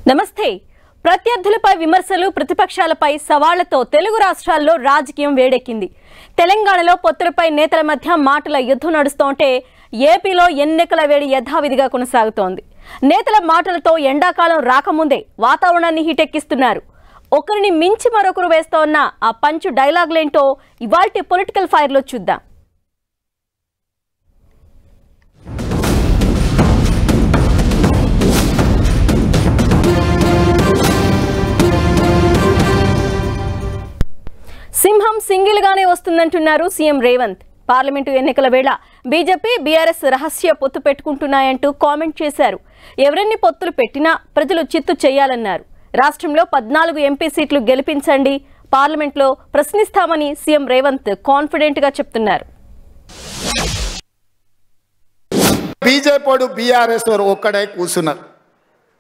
నమస్తే. ప్రత్యర్థులపై విమర్శలు, ప్రతిపక్షాలపై సవాళ్లతో తెలుగు రాష్ట్రాల్లో రాజకీయం వేడెక్కింది. తెలంగాణలో పొత్తులపై నేతల మధ్య మాటల యుద్ధం నడుస్తుంటే ఏపీలో ఎన్నికల వేడి యథావిధిగా కొనసాగుతోంది. నేతల మాటలతో ఎండాకాలం రాకముందే వాతావరణాన్ని హీటెక్కిస్తున్నారు. ఒకరిని మించి మరొకరు వేస్తోన్న ఆ పంచు డైలాగులేంటో ఇవాల్టి పొలిటికల్ ఫైర్లో చూద్దాం. సింహం సింగిల్ గానే వస్తుందంటున్నారు సీఎం రేవంత్. పార్లమెంటు ఎన్నికల వేళ బీజేపీ, బీఆర్ఎస్ రహస్య పొత్తు పెట్టుకుంటున్నాయంటూ కామెంట్ చేశారు. ఎవరెన్ని పొత్తులు పెట్టినా ప్రజలు చిత్తు చేయాలన్నారు. రాష్ట్రంలో 14 ఎంపీ సీట్లు గెలిపించండి, పార్లమెంట్లో ప్రశ్నిస్తామని సీఎం రేవంత్ కాన్ఫిడెంట్ గా చెప్తున్నారు. బీజేపీ బీఆర్ఎస్ ఒక్కడే కూర్చున్నారు.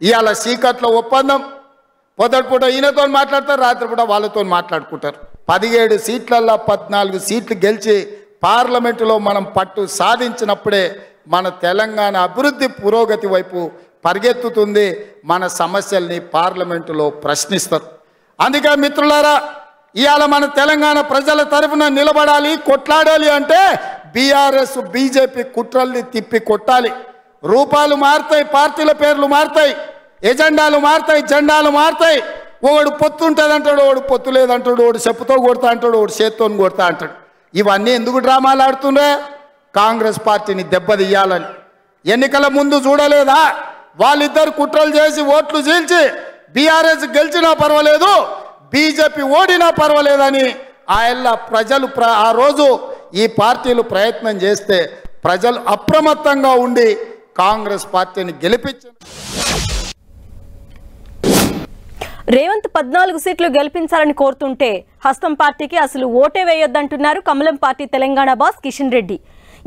ఇవాళ సీకట్లో ఒప్పందం. పొద్దుపూట ఈయనతో మాట్లాడతారు, రాత్రిపూట వాళ్ళతో మాట్లాడుకుంటారు. 17 సీట్లల్లో 14 సీట్లు గెలిచి పార్లమెంటులో మనం పట్టు సాధించినప్పుడే మన తెలంగాణ అభివృద్ధి పురోగతి వైపు పరిగెత్తుతుంది. మన సమస్యల్ని పార్లమెంటులో ప్రశ్నిస్తారు. అందుకే మిత్రులారా, ఇవాళ మన తెలంగాణ ప్రజల తరఫున నిలబడాలి, కొట్లాడాలి అంటే బీఆర్ఎస్ బీజేపీ కుట్రల్ని తిప్పి కొట్టాలి. రూపాలు మారుతాయి, పార్టీల పేర్లు మారుతాయి, ఎజెండాలు మారుతాయి, జెండాలు మారుతాయి. ఒకడు పొత్తు ఉంటుంది అంటాడు, ఒకడు పొత్తు లేదంటాడు, ఒకడు చెప్పుతో కొడతా అంటాడు, ఒకడు చేత్తో కొడతా అంటాడు. ఇవన్నీ ఎందుకు డ్రామాలు ఆడుతుండే? కాంగ్రెస్ పార్టీని దెబ్బతీయాలని. ఎన్నికల ముందు చూడలేదా? వాళ్ళిద్దరు కుట్రలు చేసి ఓట్లు చీల్చి బీఆర్ఎస్ గెలిచినా పర్వాలేదు, బీజేపీ ఓడినా పర్వాలేదని ప్రజలు ఆ రోజు ఈ పార్టీలు ప్రయత్నం చేస్తే ప్రజలు అప్రమత్తంగా ఉండి కాంగ్రెస్ పార్టీని గెలిపించారు. రేవంత్ 14 సీట్లు గెలిపించాలని కోరుతుంటే హస్తం పార్టీకి అసలు ఓటే వేయొద్దంటున్నారు కమలం పార్టీ తెలంగాణ బాస్ కిషన్ రెడ్డి.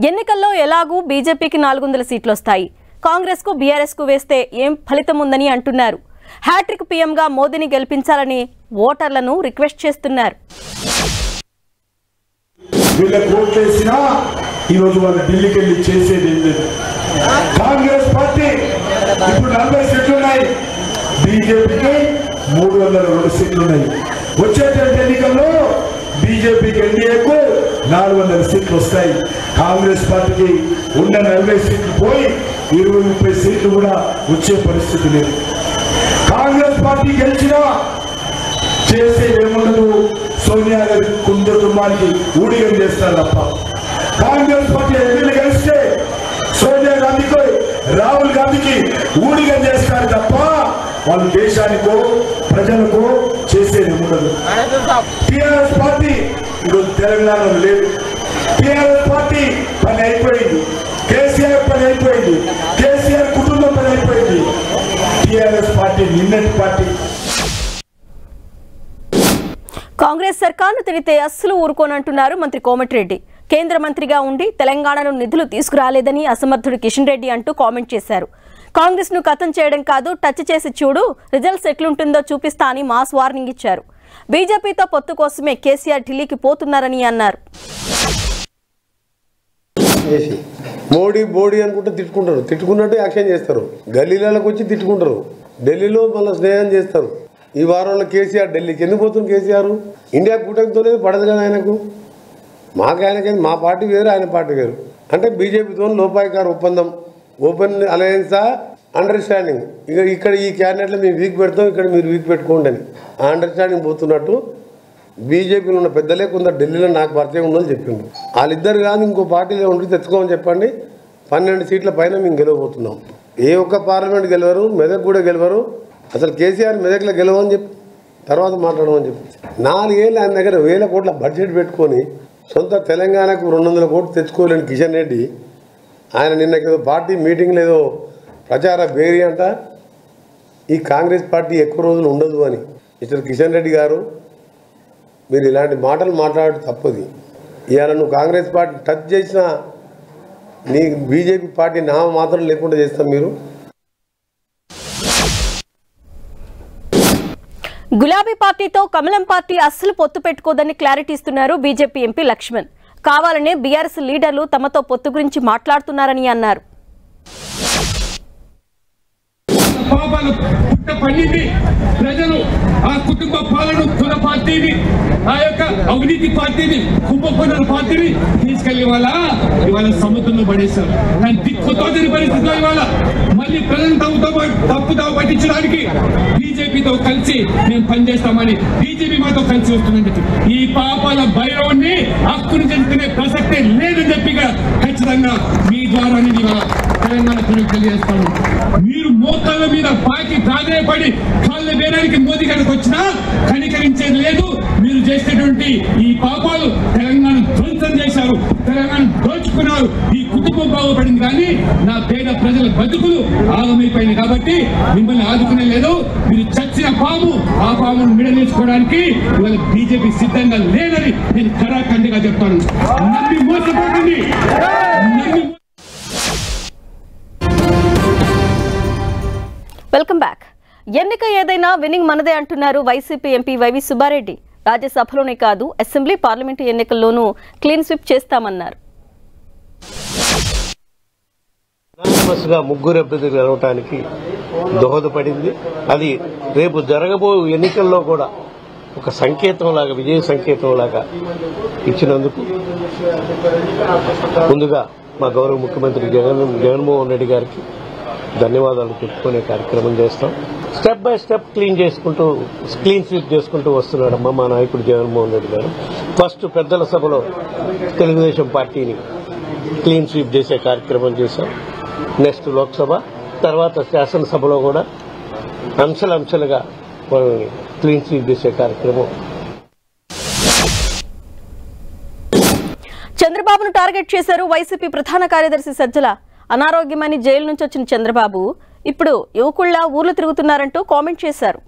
ఎన్నికల్లో ఎలాగూ బీజేపీకి 400 సీట్లు వస్తాయి, కాంగ్రెస్ కు బీఆర్ఎస్ కు వేస్తే ఏం ఫలితం ఉందని అంటున్నారు. హ్యాట్రిక్ పీఎంగా మోదీని గెలిపించాలని ఓటర్లను రిక్వెస్ట్ చేస్తున్నారు. కాంగ్రెస్ పార్టీ ఇప్పుడు 40 సీట్లు ఉన్నాయి, బీజేపీకి 302 సీట్లు ఉన్నాయి. వచ్చేటువంటి ఎన్నికల్లో బీజేపీకి ఎన్డీఏకు 400 సీట్లు వస్తాయి. కాంగ్రెస్ పార్టీకి ఉన్న 40 సీట్లు పోయి 20-30 సీట్లు కూడా వచ్చే పరిస్థితి లేదు. కాంగ్రెస్ పార్టీ గెలిచినా చేసేది ఏముండదు, సోనియా గారి కుటుంబానికి ఊడిగం చేస్తారు తప్ప. కాంగ్రెస్ పార్టీ ఎన్నికలు గెలిస్తే సోనియా గాంధీకి, రాహుల్ గాంధీకి ఊడిగం చేస్తారు తప్ప వాళ్ళు దేశానికో ప్రజలకు చేసేది ఉండదు. టీఆర్ఎస్ పార్టీ ఈరోజు తెలంగాణలో లేదు. టీఆర్ఎస్ పార్టీ పని అయిపోయింది, కేసీఆర్ పని అయిపోయింది, కేసీఆర్ కుటుంబం పని అయిపోయింది. టీఆర్ఎస్ పార్టీ నిన్నటి పార్టీ. కాంగ్రెస్ సర్కార్ను తిడితే అస్సలు ఊరుకోనంటున్నారు మంత్రి కోమటిరెడ్డి. కేంద్ర మంత్రిగా ఉండి తెలంగాణలో నిధులు తీసుకురాలేదని అసమర్థుడు కిషన్ రెడ్డి అంటూ కామెంట్ చేశారు. కాంగ్రెస్ ను ఖతం చేయడం కాదు, టచ్ చేసి చూడు, రిజల్ట్స్ ఎట్లుంటుందో చూపిస్తా అని మాస్ వార్నింగ్ ఇచ్చారు. బీజేపీతో పొత్తు కోసమే కేసీఆర్ ఢిల్లీకి పోతున్నారని అన్నారు. మోడీ బోడీ అనుకుంటే తిట్టుకుంటారు, తిట్టుకున్నట్టు యాక్షన్ చేస్తారు. గల్లీలకు వచ్చి తిట్టుకుంటారు, ఢిల్లీలో మళ్ళీ స్నేహం చేస్తారు. ఈ వారంలో కేసీఆర్ ఢిల్లీకి ఎందుకు పోతుంది? కేసీఆర్ ఇండియా కూటమితోనే పడదు కదా ఆయనకు. ఆయనకైనా మా పార్టీ వేరు, ఆయన పార్టీ వేరు. అంటే బీజేపీతో లోపాయికారు ఒప్పందం, ఓపెన్ అలయన్సా, అండర్స్టాండింగ్. ఇక్కడ ఈ క్యాబినెట్లో మేము వీక్ పెడతాం, ఇక్కడ మీరు వీక్ పెట్టుకోండి అని ఆ అండర్స్టాండింగ్ పోతున్నట్టు బీజేపీలో ఉన్న పెద్దలే కొందరు ఢిల్లీలో నాకు పరిచయం ఉందని చెప్పిండు. వాళ్ళిద్దరు కాదు ఇంకో పార్టీలో ఉండి తెచ్చుకోమని చెప్పండి. 12 సీట్ల పైన మేము గెలవబోతున్నాం. ఏ ఒక్క పార్లమెంట్ గెలవరు, మెదక్ కూడా గెలవరు. అసలు కేసీఆర్ మెదక్లో గెలవని చెప్పి తర్వాత మాట్లాడమని చెప్పి 4 ఏళ్ళు ఆయన దగ్గర 1000 కోట్ల బడ్జెట్ పెట్టుకొని సొంత తెలంగాణకు 200 కోట్లు తెచ్చుకోలేని కిషన్ రెడ్డి ఆయన నిన్నకేదో పార్టీ మీటింగ్లో ఏదో ప్రచార బేరీ అంట, ఈ కాంగ్రెస్ పార్టీ ఎక్కువ రోజులు ఉండదు అని. మిస్టర్ కిషన్ రెడ్డి గారు, మీరు ఇలాంటి మాటలు మాట్లాడటం తప్పది. ఇవాళ నువ్వు కాంగ్రెస్ పార్టీ టచ్ చేసినా నీ బీజేపీ పార్టీ నామ మాత్రం లేకుండా చేస్తాం. మీరు గులాబీ పార్టీతో కమలం పార్టీ అస్సలు పొత్తు పెట్టుకోదని క్లారిటీ ఇస్తున్నారు బీజేపీ ఎంపీ లక్ష్మణ్. కావాలనే బీఆర్ఎస్ లీడర్లు తమతో పొత్తు గురించి మాట్లాడుతున్నారని అన్నారు. పాపాలు పుట్ట పండింది. ప్రజలు ఆ కుటుంబ పాలన కుల పార్టీని, ఆ యొక్క అవినీతి పార్టీని, కుంభకోణాల పార్టీని తీసుకెళ్లి ఇవాళ సముద్రంలో పడేశారు. కానీ దిక్కుతోచని పరిస్థితిలో ఇవాళ మళ్ళీ ప్రజలు తప్పుదావ పట్టించడానికి బీజేపీతో కలిసి మేము పనిచేస్తామని బీజేపీ మాతో కలిసి వస్తుందని చెప్పి ఈ పాపాల భైరవాన్ని హక్కును చెందుకునే ప్రసక్తే లేదని చెప్పిగా ఖచ్చితంగా మీ ద్వారా తెలంగాణ ప్రజలకు తెలియజేస్తాను. మీరు మోకాళ్ళ మీద పాకి ప్రాధాన్యపడి కాళ్ళ వేయడానికి మోదీ గారికి వచ్చినా కనికరించేది లేదు. మీరు చేసేటువంటి ఈ పాపాలు తెలంగాణ ధ్వంసం చేశారు, తెలంగాణ దోచుకున్నారు. ఈ కుటుంబం బాగుపడింది కానీ నా పేద ప్రజల బతుకులు ఆగమైపోయింది. కాబట్టి మిమ్మల్ని ఆదుకునే లేదు. మీరు చచ్చిన పాము, ఆ పామును మిడలేసుకోవడానికి ఇవాళ బీజేపీ సిద్ధంగా లేదని నేను ఖరాఖండిగా చెప్తాను. నమ్మి మోసపోకండి. Welcome back. ఎన్నిక ఏదైనా విన్నింగ్ మనదే అంటున్నారు వైసీపీ ఎంపీ వైవి సుబ్బారెడ్డి. రాజ్యసభలోనే కాదు అసెంబ్లీ పార్లమెంటు ఎన్నికల్లోనూ క్లీన్ స్వీప్ చేస్తామన్నారు. ముగ్గురు అభ్యర్థులు గెలవటానికి దోహదపడింది. అది రేపు జరగబోయే ఎన్నికల్లో కూడా ఒక సంకేతంలాగా, విజయ సంకేతంలాగా ఇచ్చినందుకు ముందుగా మా గౌరవ ముఖ్యమంత్రి జగన్మోహన్ రెడ్డి గారికి ధన్యవాదాలు చెప్పుకునే కార్యక్రమం చేస్తాం. Step by step clean sweep చేసుకుంటూ వస్తున్నాడమ్మా మా నాయకుడు జగన్మోహన్ రెడ్డి గారు. ఫస్ట్ పెద్దల సభలో తెలుగుదేశం పార్టీని క్లీన్ స్వీప్ చేసే కార్యక్రమం చేశాం. నెక్స్ట్ లోక్సభ, తర్వాత శాసనసభలో కూడా అంశాలుగా వాళ్ళని క్లీన్ స్వీప్ చేసే కార్యక్రమం. చంద్రబాబును టార్గెట్ చేశారు వైసీపీ ప్రధాన కార్యదర్శి సజ్జల. అనారోగ్యమని జైలు నుంచి వచ్చిన చంద్రబాబు ఇప్పుడు యువకుళ్ల ఊర్లు తిరుగుతున్నారంటూ కామెంట్ చేశారు.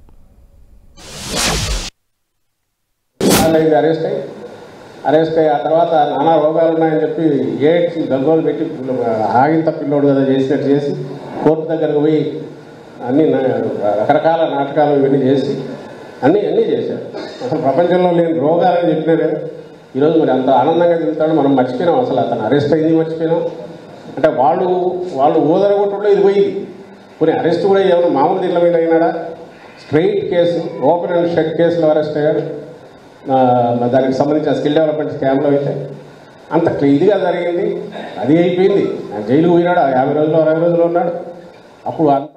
అరెస్ట్ అయ్యి ఆ తర్వాత నానా రోగాలు ఉన్నాయని చెప్పి ఏడ్చి గంగోలు పెట్టి ఆగింత పిల్లోడు కదా చేసినట్టు చేసి కోర్టు దగ్గరకు పోయి అన్ని రకరకాల నాటకాలు ఇవన్నీ చేసి అన్నీ చేశారు. అసలు ప్రపంచంలో లేని రోగాలని చెప్పినారు. ఈరోజు మరి అంత ఆనందంగా తిరుగుతాడు. మనం మర్చిపోయినాం, అసలు అతను అరెస్ట్ అయింది మర్చిపోయినాం. అంటే వాళ్ళు ఓదరగొట్టడంలో ఇది పోయింది. కొన్ని అరెస్ట్ కూడా ఎవరు మామూలు దీంట్లో మీద అయినాడా, straight case, open and shut కేసులో అరెస్ట్ అయ్యాడు. దానికి సంబంధించిన స్కిల్ డెవలప్మెంట్ స్కామ్లో అయితే అంత ఇదిగా జరిగింది. అది అయిపోయింది. జైలు పోయినాడు, 50 రోజులు 60 రోజులు ఉన్నాడు. అప్పుడు అంత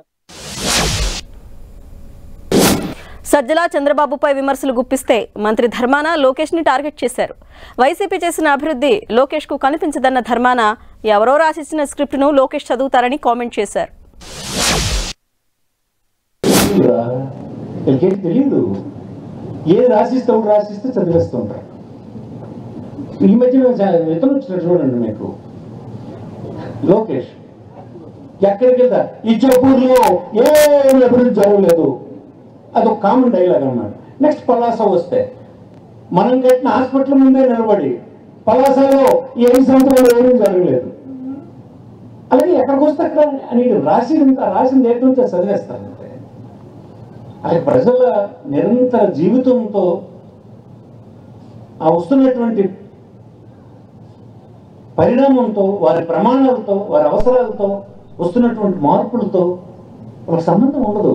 సజ్జల చంద్రబాబుపై విమర్శలు గుప్పిస్తే మంత్రి ధర్మాన లోకేష్ ని టార్గెట్ చేశారు. వైసీపీ చేసిన అభివృద్ధి లోకేష్ కు కనిపించదన్న ధర్మాన ఎవరో రాసిచ్చిన స్క్రిప్ట్ ను లోకేష్ చదువుతారని కామెంట్ చేశారు. తెలీదు, ఏది రాసిస్తే చదివేస్తూ ఉంటారు. ఈ మధ్య ఇతను వచ్చినట్టు చూడండి, మీకు లోకేష్ ఎక్కడికి వెళ్తా ఈ చోపూర్లో ఏం అభివృద్ధి జరగలేదు, అదొక కామన్ డైలాగ్ అన్నాడు. నెక్స్ట్ పలాస వస్తే మనం కట్టిన హాస్పిటల్ ముందే నిలబడి పలాసలో ఈ 5 సంవత్సరాలు ఏమీ జరగలేదు. అలాగే ఎక్కడికి వస్తే అక్కడ అని రాసింది ఏంటో చదివేస్తాను. అది ప్రజల నిరంతర జీవితంతో, ఆ వస్తున్నటువంటి పరిణామంతో, వారి ప్రమాణాలతో, వారి అవసరాలతో వస్తున్నటువంటి మార్పులతో వాళ్ళకి సంబంధం ఉండదు.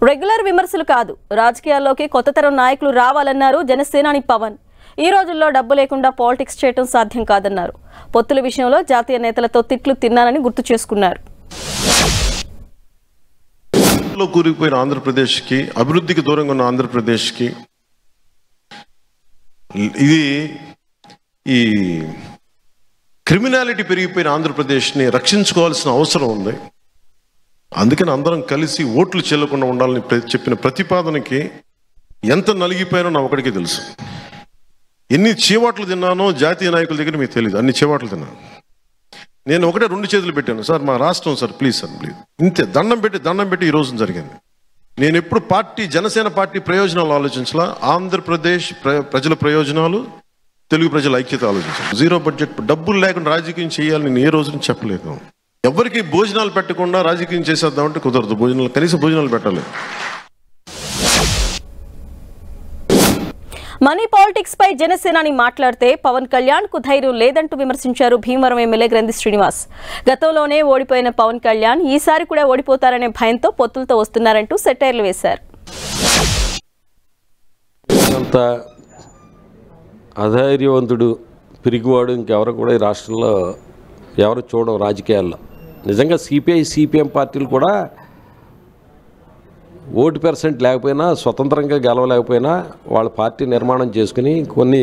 రెగ్యులర్ విమర్శలు కాదు, రాజకీయాల్లోకి కొత్త తరం నాయకులు రావాలన్నారు జనసేనాని పవన్. ఈ రోజుల్లో డబ్బు లేకుండా పాలిటిక్స్ చేయడం సాధ్యం కాదన్నారు. పొత్తుల విషయంలో జాతీయ నేతలతో తిట్లు తిన్నానని గుర్తు చేసుకున్నారు. కూరుకుపోయిన ఆంధ్రప్రదేశ్కి, అభివృద్ధికి దూరంగా ఉన్న ఆంధ్రప్రదేశ్కి ఇది ఈ క్రిమినాలిటీ పెరిగిపోయిన ఆంధ్రప్రదేశ్ని రక్షించుకోవాల్సిన అవసరం ఉంది. అందుకని అందరం కలిసి ఓట్లు చెల్లకుండా ఉండాలని చెప్పిన ప్రతిపాదనకి ఎంత నలిగిపోయానో నా ఒకడికి తెలుసు. ఎన్ని చీవాట్లు తిన్నానో జాతీయ నాయకుల దగ్గర మీకు తెలియదు. అన్ని చీవాట్లు తిన్నాను. నేను ఒకటే 2 చేతులు పెట్టాను, సార్ మా రాష్ట్రం సార్ ప్లీజ్ సార్ ప్లీజ్, ఇంతే దండం పెట్టి ఈ రోజు జరిగింది. నేను ఎప్పుడు జనసేన పార్టీ ప్రయోజనాలు ఆలోచించాలా, ఆంధ్రప్రదేశ్ ప్రజల ప్రయోజనాలు, తెలుగు ప్రజల ఐక్యత ఆలోచించాలి. 0 బడ్జెట్, డబ్బులు లేకుండా రాజకీయం చేయాలని నేను ఏ రోజున చెప్పలేదు. ఎవరికి భోజనాలు పెట్టకుండా రాజకీయం చేసేద్దామంటే కుదరదు. కనీసం భోజనాలు పెట్టాలి. మనీ పాలిటిక్స్ పై జనసేనాని మాట్లాడితే పవన్ కళ్యాణ్ కు ధైర్యం లేదంటూ విమర్శించారు భీమవరం ఎమ్మెల్యే గ్రంథి శ్రీనివాస్. గతంలోనే ఓడిపోయిన పవన్ కళ్యాణ్ ఈసారి కూడా ఓడిపోతారనే భయంతో పొత్తులతో వస్తున్నారంటూ సెటైర్లు వేశారు. అంత అధైర్యవంతుడు పిరిగివాడు ఇంకెవరు కూడా ఈ రాష్ట్రంలో ఎవరు చూడడం రాజకీయాల్లో. నిజంగా సిపిఐ సిపిఎం పార్టీలు కూడా ఓటు % లేకపోయినా స్వతంత్రంగా గెలవలేకపోయినా వాళ్ళ పార్టీ నిర్మాణం చేసుకుని కొన్ని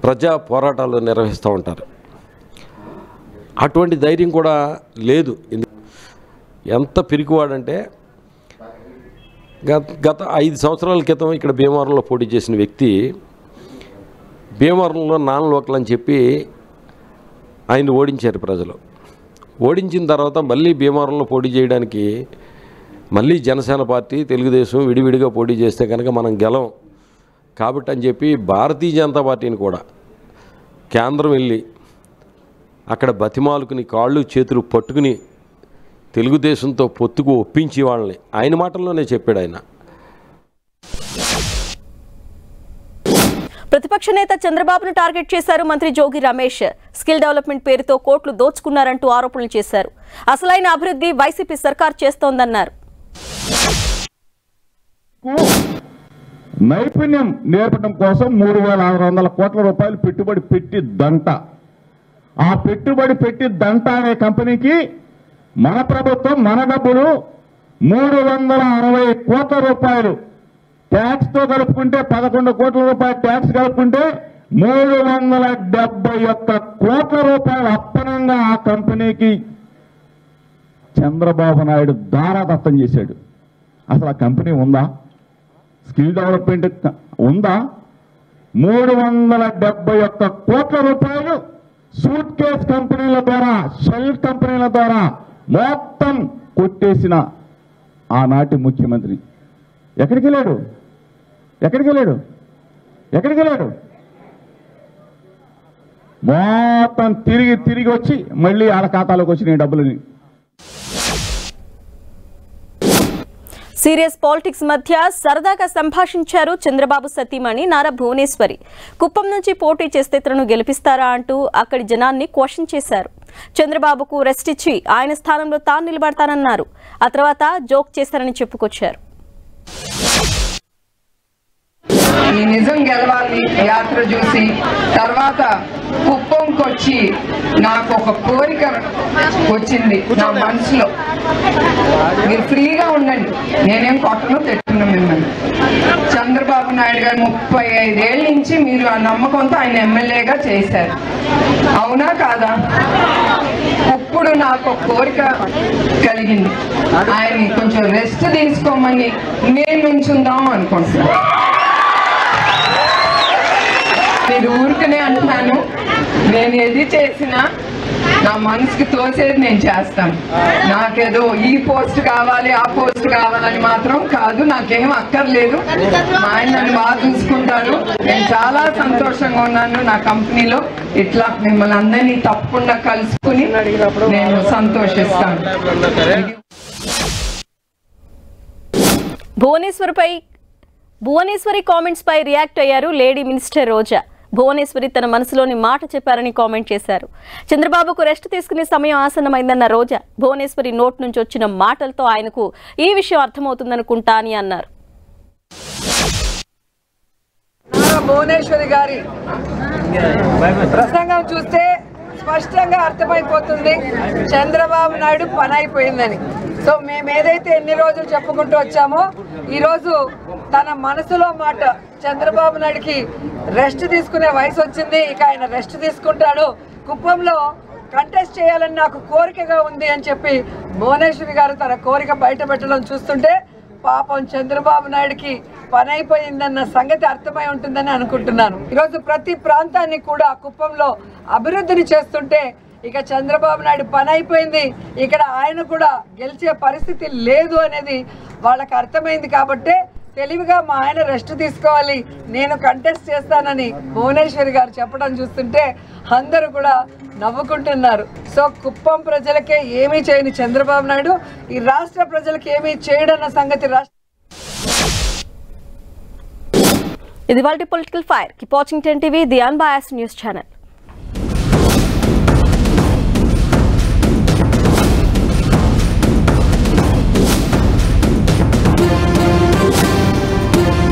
ప్రజా పోరాటాలు నిర్వహిస్తూ ఉంటారు. అటువంటి ధైర్యం కూడా లేదు. ఎంత పిరికివాడంటే గత 5 సంవత్సరాల క్రితం ఇక్కడ భీమవరంలో పోటీ చేసిన వ్యక్తి భీమవరంలో నాన్ లోకల్ అని చెప్పి ఆయన ఓడించారు ప్రజలు. ఓడించిన తర్వాత మళ్ళీ భీమవరంలో పోటీ చేయడానికి మళ్ళీ జనసేన పార్టీ తెలుగుదేశం విడివిడిగా పోటీ చేస్తే కనుక మనం గెలం కాబట్టి అని చెప్పి భారతీయ జనతా పార్టీని కూడా కేంద్రం వెళ్ళి అక్కడ బతిమాలుకుని కాళ్ళు చేతులు పట్టుకుని తెలుగుదేశంతో పొత్తుకు ఒప్పించి వాళ్ళని ఆయన మాటల్లోనే చెప్పాడు ఆయన. ప్రతిపక్ష నేత చంద్రబాబును టార్గెట్ చేశారు మంత్రి జోగి రమేష్. స్కిల్ డెవలప్మెంట్ పేరుతో కోట్లు దోచుకున్నారంటూ ఆరోపణలు చేశారు. అసలైన అభివృద్ధి వైసీపీ సర్కార్ చేస్తోందన్నారు. నైపుణ్యం నేర్పడం కోసం 3,600 కోట్ల రూపాయలు పెట్టుబడి పెట్టిద్దంట. ఆ పెట్టుబడి పెట్టిద్దంట అనే కంపెనీకి మన ప్రభుత్వం మన డబ్బులు 360 కోట్ల రూపాయలు ట్యాక్స్ తో కలుపుకుంటే 11 కోట్ల రూపాయల ట్యాక్స్ కలుపుకుంటే 371 కోట్ల రూపాయలు అప్పనంగా ఆ కంపెనీకి చంద్రబాబు నాయుడు దారాదత్తం చేశాడు. అసలు ఆ కంపెనీ ఉందా? స్కిల్ డెవలప్మెంట్ ఉందా? 371 కోట్ల రూపాయలు సూట్ కేస్ కంపెనీల ద్వారా, షెల్ కంపెనీల ద్వారా మొత్తం కొట్టేసిన ఆనాటి ముఖ్యమంత్రి ఎక్కడికి వెళ్ళాడు? మొత్తం తిరిగి వచ్చి మళ్ళీ ఆడ ఖాతాలోకి వచ్చిన డబ్బులని. సీరియస్ పాలిటిక్స్ మధ్య సరదాగా సంభాషించారు చంద్రబాబు సతీమణి నారా భువనేశ్వరి. కుప్పం నుంచి పోటీ చేస్తే తనను గెలిపిస్తారా అంటూ అక్కడి జనాన్ని క్వశ్చన్ చేశారు. చంద్రబాబుకు రెస్ట్ ఇచ్చి ఆయన స్థానంలో తాను నిలబడతానన్నారు. ఆ తర్వాత జోక్ చేశారని చెప్పుకొచ్చారు. ఈ నిజం గెలవాలి యాత్ర చూసి తర్వాత కుప్పంకొచ్చి నాకు ఒక కోరిక వచ్చింది నా మనసులో. మీరు ఫ్రీగా ఉండండి, నేనేం కొట్టను తిట్టును మిమ్మల్ని. చంద్రబాబు నాయుడు గారు 35 ఏళ్ళ నుంచి మీరు ఆ నమ్మకంతో ఆయన ఎమ్మెల్యేగా చేశారు, అవునా కాదా? ఇప్పుడు నాకు ఒక కోరిక కలిగింది, ఆయన్ని కొంచెం రెస్ట్ తీసుకోమని నేను నుంచుందాం అనుకుంటున్నాను. నేను ఊరికనే అంటున్నాను, నేను ఏది చేసినా నా మనసుకి తోసేది నేను చేస్తాను. నాకేదో ఈ పోస్ట్ కావాలి ఆ పోస్ట్ కావాలని మాత్రం కాదు, నాకేం అక్కర్లేదు. మా ఆయన నన్ను బాగా చూసుకుంటారు. నేను చాలా సంతోషంగా ఉన్నాను నా కంపెనీలో. ఇట్లా మిమ్మల్ని అందరినీ తప్పకుండా కలుసుకుని నేను సంతోషిస్తాను. భువనేశ్వరి కామెంట్స్ పై రియాక్ట్ అయ్యారు లేడీ మినిస్టర్ రోజా. భువనేశ్వరి తన మనసులోని మాట చెప్పారని కామెంట్ చేశారు. చంద్రబాబుకు రెస్ట్ తీసుకునే సమయం ఆసన్నమైందన్న రోజా భువనేశ్వరి నోట్ నుంచి వచ్చిన మాటలతో ఆయనకు ఈ విషయం అర్థమవుతుందనుకుంటా అని అన్నారు. భువనేశ్వరి గారి ప్రసంగం చూస్తే స్పష్టంగా అర్థమైపోతుంది చంద్రబాబు నాయుడు పని అయిపోయిందని. సో మేము ఏదైతే ఎన్ని రోజులు చెప్పుకుంటూ వచ్చామో ఈరోజు తన మనసులో మాట, చంద్రబాబు నాయుడికి రెస్ట్ తీసుకునే వయసు వచ్చింది, ఇక ఆయన రెస్ట్ తీసుకుంటాడు, కుప్పంలో కంటెస్ట్ చేయాలని నాకు కోరికగా ఉంది అని చెప్పి భువనేశ్వరి గారు తన కోరిక బయట పెట్టడం చూస్తుంటే పాపం చంద్రబాబు నాయుడికి పని అయిపోయిందన్న సంగతి అర్థమై ఉంటుందని అనుకుంటున్నాను. ఈరోజు ప్రతి ప్రాంతాన్ని కూడా కుప్పంలో అభివృద్ధిని చేస్తుంటే ఇక చంద్రబాబు నాయుడు పని అయిపోయింది, ఇక్కడ ఆయన కూడా గెలిచే పరిస్థితి లేదు అనేది వాళ్ళకి అర్థమైంది. కాబట్టే తెలివిగా మా ఆయన రెస్ట్ తీసుకోవాలి, నేను కంటెస్ట్ చేస్తానని భువనేశ్వరి గారు చెప్పడం చూస్తుంటే అందరూ కూడా నవ్వుకుంటున్నారు. సో కుప్పం ప్రజలకే ఏమీ చేయని చంద్రబాబు నాయుడు ఈ రాష్ట్ర ప్రజలకు ఏమీ చేయడన్న సంగతి ఇది వాళ్ళ political fire. Keep watching 10 TV, the unbiased news channel.